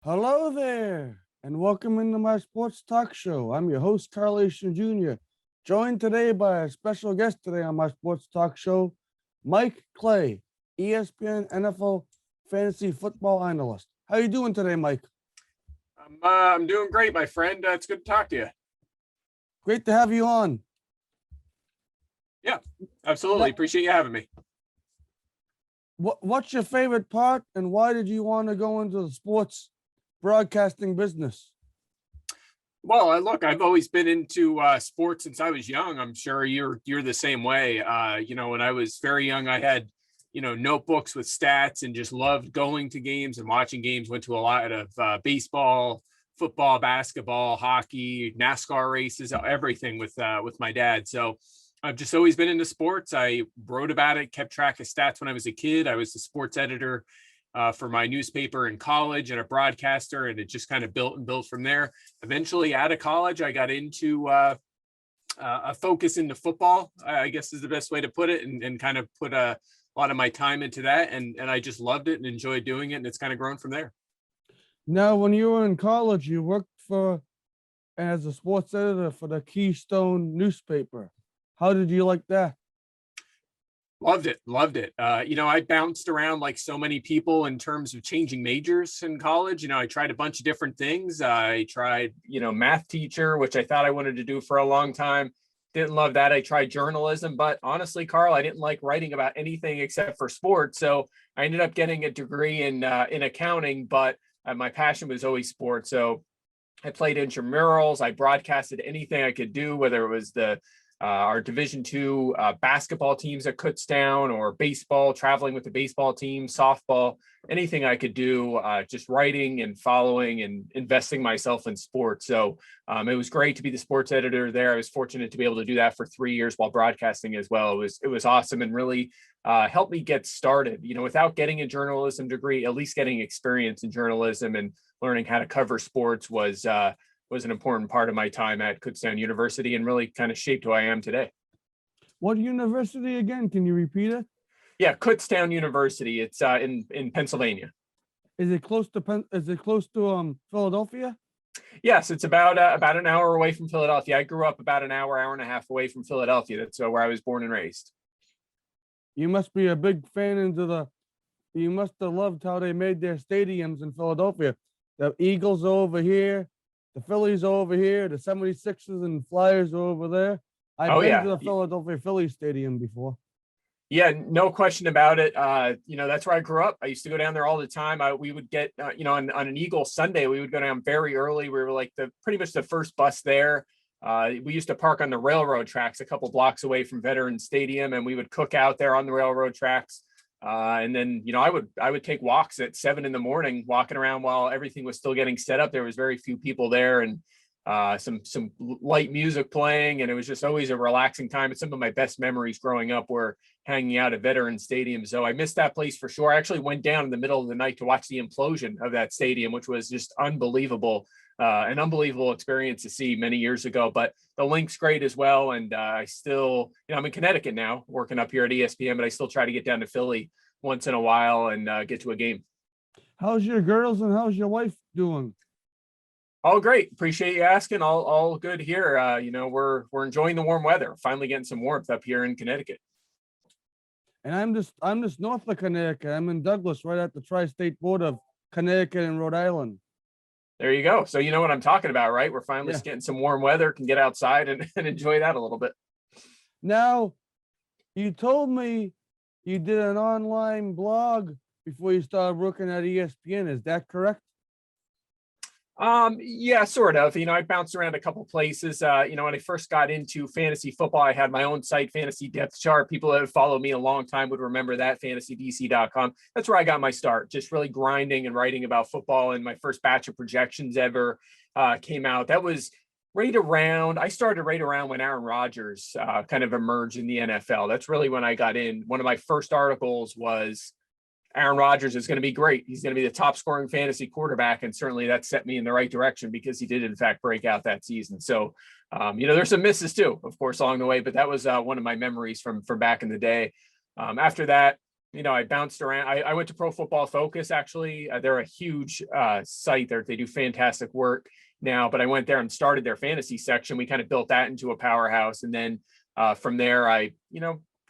Hello there, and welcome into my sports talk show. I'm your host, Carl Achin Jr., joined today by a special guest today on my sports talk show, Mike Clay, ESPN NFL fantasy football analyst. How you doing today, Mike? I'm doing great, my friend. It's good to talk to you. Great to have you on. Yeah, absolutely. Appreciate you having me. What's your favorite part, and why did you want to go into the sports broadcasting business? Well, I've always been into sports since I was young. I'm sure you're the same way. When I was very young, I had notebooks with stats and just loved going to games and watching games. Went to a lot of baseball, football, basketball, hockey, NASCAR races, everything with my dad. So I've just always been into sports. I wrote about it, kept track of stats when I was a kid. I was the sports editor for my newspaper in college and a broadcaster, and it just kind of built and built from there. Eventually, out of college, I got into a focus into football, I guess is the best way to put it, and kind of put a lot of my time into that, and I just loved it and enjoyed doing it, and it's kind of grown from there. Now, when you were in college, you worked as a sports editor for the Keystone newspaper. How did you like that? Loved it. I bounced around like so many people in terms of changing majors in college. I tried a bunch of different things. I tried, math teacher, which I thought I wanted to do for a long time. Didn't love that. I tried journalism, but honestly, Carl, I didn't like writing about anything except for sports. So I ended up getting a degree in accounting, but my passion was always sports. So I played intramurals. I broadcasted anything I could do, whether it was our Division II basketball teams at Kutztown, or baseball, traveling with the baseball team, softball, anything I could do, just writing and following and investing myself in sports. So it was great to be the sports editor there. I was fortunate to be able to do that for 3 years while broadcasting as well. It was awesome, and really helped me get started. Without getting a journalism degree, at least getting experience in journalism and learning how to cover sports was an important part of my time at Kutztown University, and really kind of shaped who I am today. What university again? Can you repeat it? Yeah, Kutztown University. It's in Pennsylvania. Is it close to Philadelphia? Yes, it's about an hour away from Philadelphia. I grew up about an hour and a half away from Philadelphia. That's where I was born and raised. You must be a big fan you must have loved how they made their stadiums in Philadelphia. The Eagles are over here, the Phillies are over here, the 76ers and Flyers are over there. I've been to the Philadelphia Phillies Stadium before. Yeah, no question about it. That's where I grew up. I used to go down there all the time. We would get, on an Eagles Sunday, we would go down very early. We were like pretty much the first bus there. We used to park on the railroad tracks a couple blocks away from Veterans Stadium, and we would cook out there on the railroad tracks. And then, I would take walks at 7 a.m, walking around while everything was still getting set up. There was very few people there, and some light music playing, and it was just always a relaxing time. And some of my best memories growing up were hanging out at Veterans Stadium. So I missed that place for sure. I actually went down in the middle of the night to watch the implosion of that stadium, which was just unbelievable. An unbelievable experience to see many years ago, but the link's great as well. And I still, I'm in Connecticut now, working up here at ESPN, but I still try to get down to Philly once in a while and get to a game. How's your girls and how's your wife doing? All great. Appreciate you asking. All good here. We're enjoying the warm weather. Finally getting some warmth up here in Connecticut. And I'm just north of Connecticut. I'm in Douglas, right at the tri-state border of Connecticut and Rhode Island. There you go. So you know what I'm talking about, right? We're finally getting some warm weather, can get outside and enjoy that a little bit. Now, you told me you did an online blog before you started working at ESPN. Is that correct? Yeah, sort of. I bounced around a couple places. When I first got into fantasy football, I had my own site, Fantasy Depth Chart. People that have followed me a long time would remember that, fantasydc.com. That's where I got my start, just really grinding and writing about football. And my first batch of projections ever came out. That was I started right around when Aaron Rodgers kind of emerged in the NFL. That's really when I got in. One of my first articles was Aaron Rodgers is going to be great. He's going to be the top scoring fantasy quarterback. And certainly that set me in the right direction because he did, in fact, break out that season. So, there's some misses too, of course, along the way, but that was one of my memories from back in the day. After that, I bounced around. I went to Pro Football Focus, actually. They're a huge site there. They do fantastic work now, but I went there and started their fantasy section. We kind of built that into a powerhouse. And then from there, I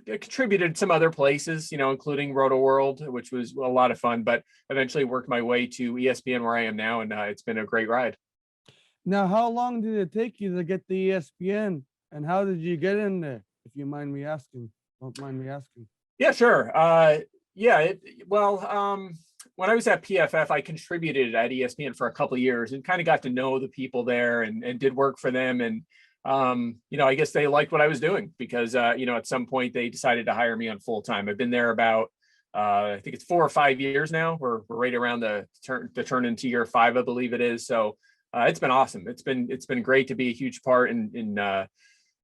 contributed some other places, including Roto World, which was a lot of fun, but eventually worked my way to ESPN where I am now. And it's been a great ride. Now, how long did it take you to get the ESPN, and how did you get in there? If you mind me asking, don't mind me asking. Yeah, sure. When I was at PFF, I contributed at ESPN for a couple of years and kind of got to know the people there and did work for them. And, I guess they liked what I was doing because, at some point they decided to hire me on full time. I've been there about, I think it's 4 or 5 years now. We're right around the turn into year 5, I believe it is. So it's been awesome. It's been great to be a huge part of the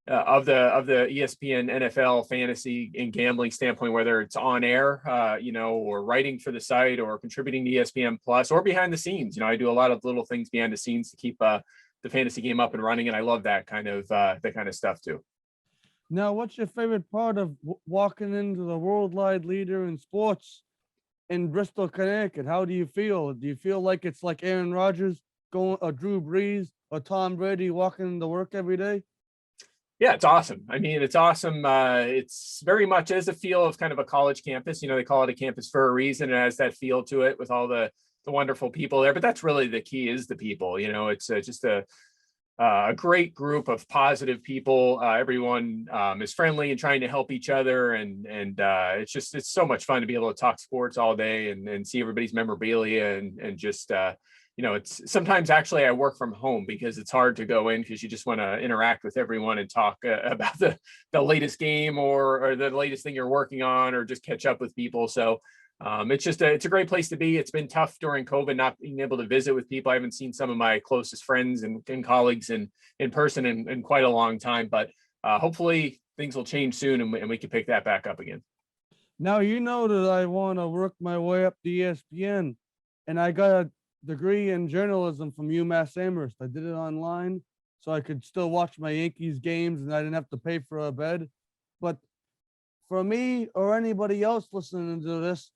ESPN NFL fantasy and gambling standpoint, whether it's on air, or writing for the site or contributing to ESPN Plus or behind the scenes. I do a lot of little things behind the scenes to keep the fantasy game up and running, and I love that kind of stuff too. Now, what's your favorite part of walking into the worldwide leader in sports in Bristol, Connecticut? How do you feel? Do you feel like it's like Aaron Rodgers going, or Drew Brees, or Tom Brady walking into work every day? Yeah, it's awesome. I mean, it's awesome. It's very much as a feel of kind of a college campus. They call it a campus for a reason. It has that feel to it with all the wonderful people there. But that's really the key, is the people. It's just a great group of positive people. Everyone is friendly and trying to help each other, and it's so much fun to be able to talk sports all day and see everybody's memorabilia and just. It's sometimes actually I work from home because it's hard to go in because you just want to interact with everyone and talk about the latest game or the latest thing you're working on, or just catch up with people. So it's a great place to be. It's been tough during COVID not being able to visit with people. I haven't seen some of my closest friends and colleagues in person in quite a long time, but hopefully things will change soon and we can pick that back up again. Now, that I want to work my way up to ESPN, and I got a degree in journalism from UMass Amherst. I did it online so I could still watch my Yankees games and I didn't have to pay for a bed. But for me or anybody else listening to this,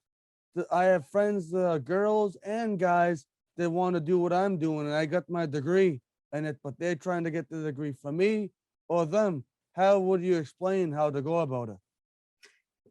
I have friends, girls and guys that want to do what I'm doing, and I got my degree but they're trying to get the degree for me or them. How would you explain how to go about it?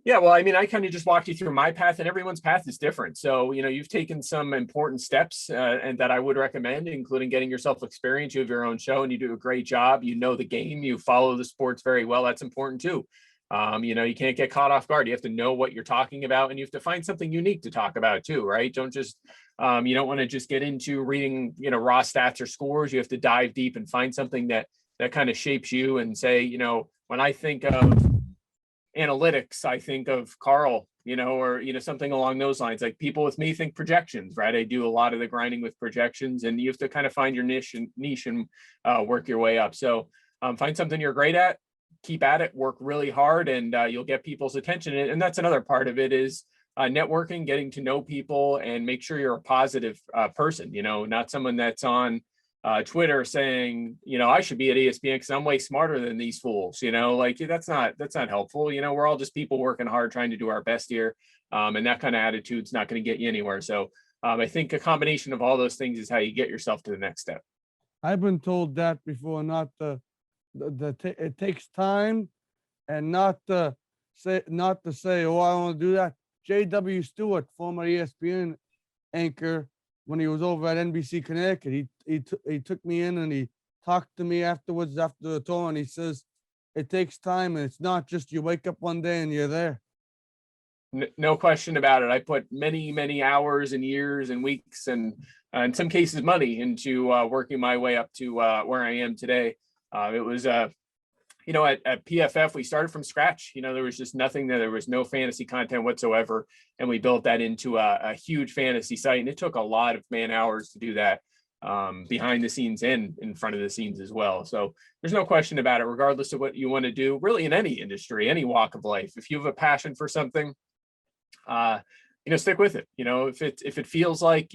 Yeah, well, I mean, I kind of just walked you through my path, and everyone's path is different. So, you've taken some important steps and that I would recommend, including getting yourself experience. You have your own show and you do a great job. You know the game, you follow the sports very well. That's important too. You can't get caught off guard. You have to know what you're talking about, and you have to find something unique to talk about too, right? Don't just, you don't want to just get into reading, raw stats or scores. You have to dive deep and find something that kind of shapes you and say, when I think of analytics, I think of Carl, or something along those lines. Like people with me think projections, right? I do a lot of the grinding with projections, and you have to kind of find your niche and work your way up. So find something you're great at, keep at it, work really hard, and you'll get people's attention. And that's another part of it is networking, getting to know people, and make sure you're a positive person. Not someone that's on Twitter saying, I should be at ESPN because I'm way smarter than these fools, like that's not helpful. We're all just people working hard, trying to do our best here. And that kind of attitude's not going to get you anywhere. So I think a combination of all those things is how you get yourself to the next step. I've been told that before, it takes time, and not to say, oh, I want to do that. J.W. Stewart, former ESPN anchor, when he was over at NBC Connecticut, he took me in and he talked to me afterwards after the tour, and he says it takes time, and it's not just you wake up one day and you're there. No question about it. I put many, many hours and years and weeks and in some cases money into working my way up to where I am today. It was at PFF, we started from scratch. There was just nothing there. There was no fantasy content whatsoever. And we built that into a huge fantasy site. And it took a lot of man hours to do that behind the scenes and in front of the scenes as well. So there's no question about it, regardless of what you want to do, really in any industry, any walk of life. If you have a passion for something, stick with it. If it feels like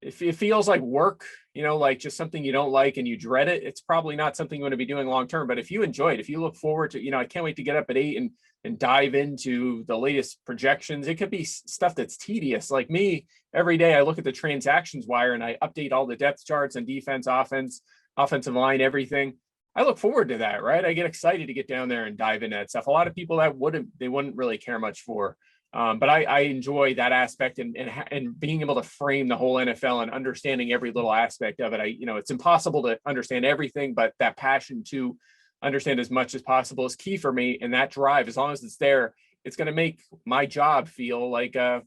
if it feels like work, like just something you don't like and you dread it, it's probably not something you want to be doing long term. But if you enjoy it, if you look forward to, I can't wait to get up at 8 and dive into the latest projections. It could be stuff that's tedious. Like me, every day I look at the transactions wire and I update all the depth charts and defense, offense, offensive line, everything. I look forward to that, right? I get excited to get down there and dive into that stuff. A lot of people wouldn't really care much for. But I enjoy that aspect and being able to frame the whole NFL and understanding every little aspect of it. It's impossible to understand everything, but that passion to understand as much as possible is key for me. And that drive, as long as it's there, it's going to make my job feel like a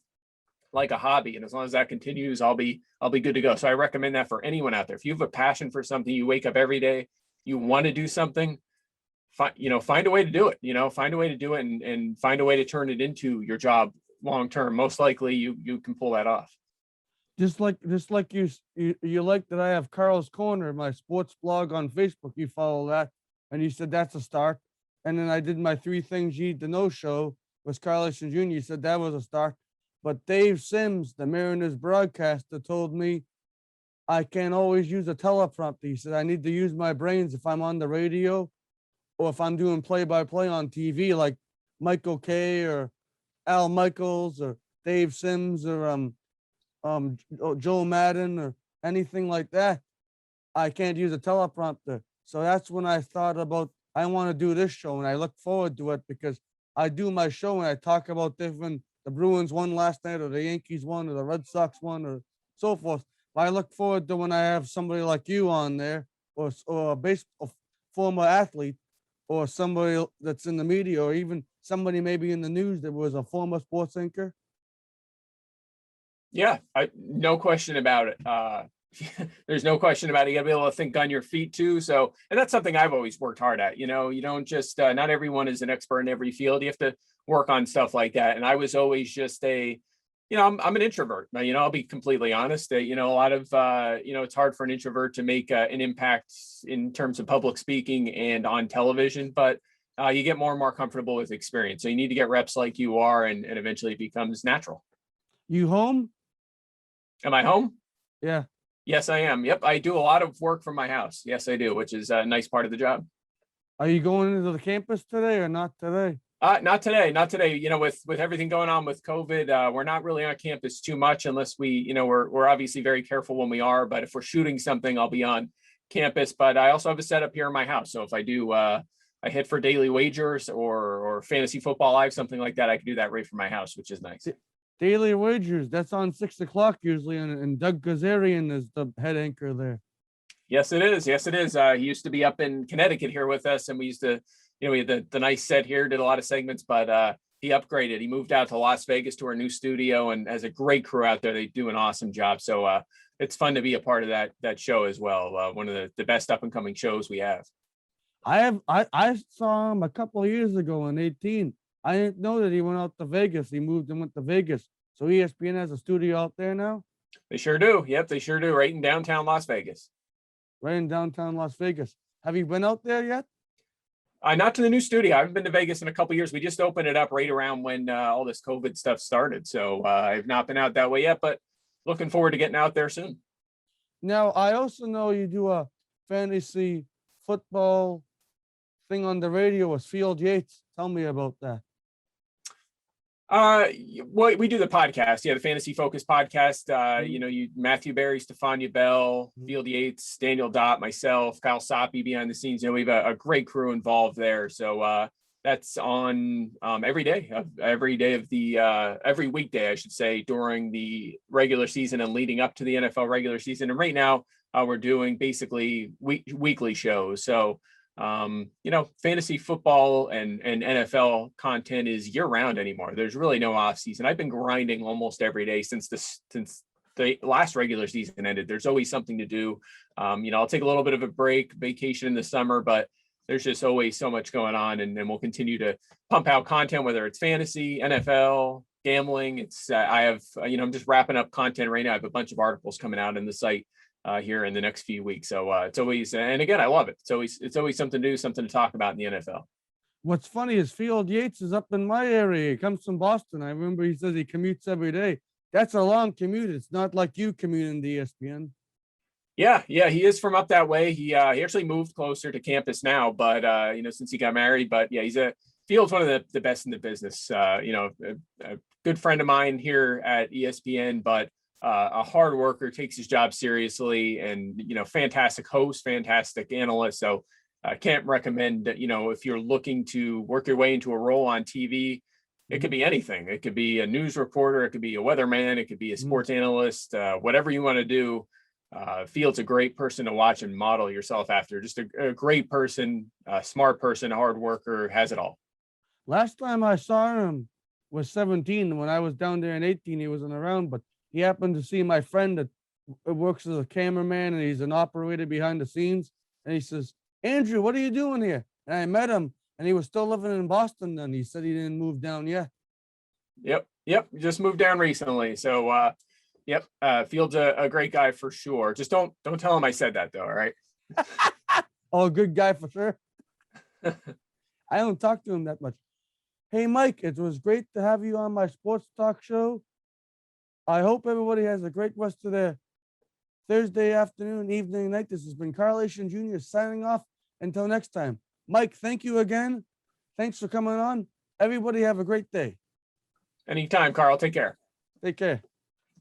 hobby. And as long as that continues, I'll be good to go. So I recommend that for anyone out there. If you have a passion for something, you wake up every day, you want to do something, find a way to do it, find a way to do it and find a way to turn it into your job long term. Most likely you can pull that off. Just like you like that I have Carl's Corner, my sports blog on Facebook. You follow that, and you said that's a start. And then I did my 3 Things You Need to Know show with Carlson Jr. You said that was a start. But Dave Sims, the Mariners broadcaster, told me I can't always use a teleprompter. He said I need to use my brains if I'm on the radio or if I'm doing play-by-play on TV, like Michael Kay or Al Michaels or Dave Sims or Joe Madden or anything like that. I can't use a teleprompter. So that's when I thought about, I want to do this show, and I look forward to it because I do my show and I talk about different, the Bruins won last night or the Yankees won or the Red Sox won or so forth. But I look forward to when I have somebody like you on there or a former athlete or somebody that's in the media or even somebody maybe in the news that was a former sports anchor. Yeah, no question about it. There's no question about it. You gotta be able to think on your feet too. So, and that's something I've always worked hard at. You don't just, not everyone is an expert in every field. You have to work on stuff like that. And I was always just I'm an introvert. I'll be completely honest. A lot of, it's hard for an introvert to make an impact in terms of public speaking and on television, but you get more and more comfortable with experience. So you need to get reps like you are, and eventually it becomes natural. You home? Am I home? Yeah. Yes, I am. Yep. I do a lot of work from my house. Yes, I do, which is a nice part of the job. Are you going into the campus today or not today? Not today. Not today. With everything going on with COVID, we're not really on campus too much unless we're obviously very careful when we are. But if we're shooting something, I'll be on campus. But I also have a setup here in my house. So if I do, I hit for daily wagers or fantasy football live, something like that, I can do that right from my house, which is nice. Daily wagers. That's on 6 o'clock usually, and Doug Kazarian is the head anchor there. Yes, it is. Yes, it is. He used to be up in Connecticut here with us, and we used to, we had the nice set here, did a lot of segments, but he upgraded. He moved out to Las Vegas to our new studio and has a great crew out there. They do an awesome job. So it's fun to be a part of that show as well. One of the best up and coming shows we have. I saw him a couple of years ago in 18. I didn't know that he went out to Vegas. He moved and went to Vegas. So ESPN has a studio out there now? They sure do. Yep, they sure do. Right in downtown Las Vegas. Right in downtown Las Vegas. Have you been out there yet? Not to the new studio. I haven't been to Vegas in a couple of years. We just opened it up right around when all this COVID stuff started. So I've not been out that way yet, but looking forward to getting out there soon. Now, I also know you do a fantasy football thing on the radio with Field Yates. Tell me about that. Well, we do the podcast. Yeah, the Fantasy Focus podcast. Matthew Berry, Stefania Bell, Field Yates, Daniel Dott, myself, Kyle Soppe behind the scenes. We have a great crew involved there. So that's on every day of the every weekday, I should say, during the regular season and leading up to the NFL regular season. And right now, we're doing basically weekly shows. So fantasy football and NFL content is year round anymore. There's really no off season. I've been grinding almost every day since the last regular season ended. There's always something to do. I'll take a little bit of a break, vacation in the summer, but there's just always so much going on, and we'll continue to pump out content, whether it's fantasy, NFL, gambling. It's I have, I'm just wrapping up content right now. I have a bunch of articles coming out in the site here in the next few weeks. So it's always, and again, I love it. It's always something to do, something to talk about in the NFL. What's funny is Field Yates is up in my area. He comes from Boston. I remember he says he commutes every day. That's a long commute. It's not like you commuting to ESPN. Yeah, he is from up that way. He actually moved closer to campus now, but since he got married. But yeah, Field's one of the best in the business. A good friend of mine here at ESPN, but a hard worker, takes his job seriously, and fantastic host, fantastic analyst. So I can't recommend that. If you're looking to work your way into a role on TV, it could be anything. It could be a news reporter, it could be a weatherman, it could be a sports analyst, whatever you want to do. Field's a great person to watch and model yourself after. Just a great person, a smart person, a hard worker, has it all. Last time I saw him was 17. When I was down there in 18, he wasn't around, but he happened to see my friend that works as a cameraman and he's an operator behind the scenes. And he says, Andrew, what are you doing here? And I met him and he was still living in Boston then. He said he didn't move down yet. Yep. Just moved down recently. So, yep. Field's a great guy for sure. Just don't tell him I said that though. All right. Oh, good guy for sure. I don't talk to him that much. Hey, Mike, it was great to have you on my sports talk show. I hope everybody has a great rest of their Thursday afternoon, evening, night. This has been Carl Achin Jr. signing off. Until next time. Mike, thank you again. Thanks for coming on. Everybody have a great day. Anytime, Carl. Take care. Take care.